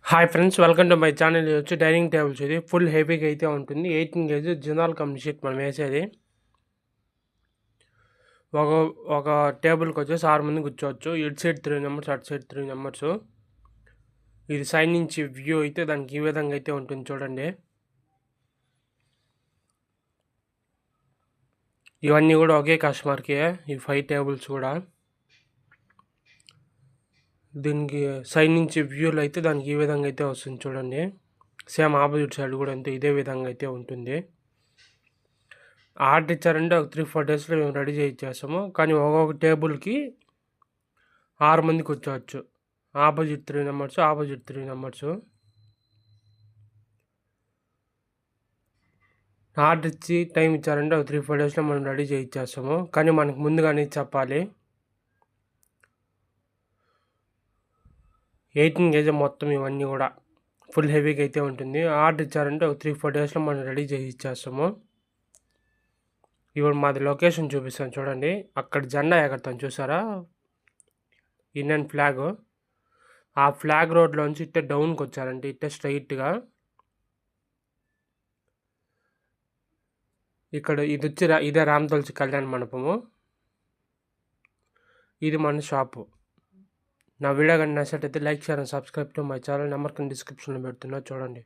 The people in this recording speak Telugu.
Hi friends, welcome to my channel. ఇది వచ్చి డైనింగ్ టేబుల్స్. ఇది ఫుల్ హెవీగా అయితే ఉంటుంది. 18 కేజీ జినాల్ కంపెనీ షీట్ మనం వేసేది. ఒక ఒక టేబుల్కి వచ్చేసి 6 మంది కూర్చోవచ్చు. ఇటు సైడ్ 3 మెంబర్స్, అటు సైడ్ 3 మెంబర్స్. ఇది సైడ్ నుంచి వ్యూ అయితే దానికి ఈ విధంగా అయితే ఉంటుంది చూడండి. ఇవన్నీ కూడా ఒకే కస్టమర్కే, ఈ 5 టేబుల్స్ కూడా. దీనికి సైడ్ నుంచి వ్యూలు అయితే దానికి ఈ విధంగా అయితే వస్తుంది చూడండి. సేమ్ ఆపోజిట్ సైడ్ కూడా అంతే ఇదే విధంగా అయితే ఉంటుంది. ఆర్డర్ ఇచ్చారంటే ఒక 3-4 డేస్లో మేము రెడీ చేయించేస్తాము. కానీ ఒక్కొక్క టేబుల్కి 6 మంది కూర్చోవచ్చు. Opposite 3 members, opposite 3 members. Order ఇచ్చి టైం ఇచ్చారంటే ఒక 3-4 డేస్లో మనం రెడీ చేయించేస్తాము. కానీ మనకు ముందుగానే చెప్పాలి. 18 కేజీ మొత్తం ఇవన్నీ కూడా ఫుల్ హెవీగా అయితే ఉంటుంది. ఆర్డర్ ఇచ్చారంటే ఒక 3-4 డేస్లో మనం రెడీ చేసి ఇచ్చేస్తాము. ఇప్పుడు మాది లొకేషన్ చూపిస్తాను చూడండి. అక్కడ జెండా ఎగరతాను చూసారా, ఇండియన్ ఫ్లాగ్. ఆ ఫ్లాగ్ రోడ్లోంచి ఇట్టే డౌన్కి వచ్చారంటే ఇట్టే స్ట్రైట్గా ఇక్కడ ఇది వచ్చి ఇదే రామ్ తులసి కళ్యాణ మండపము. ఇది మన షాపు. నా వీడియో కానీ నచ్చినట్టయితే like, share and subscribe to my channel. Number కింద డిస్క్రిప్షన్లో పెడుతున్నా చూడండి.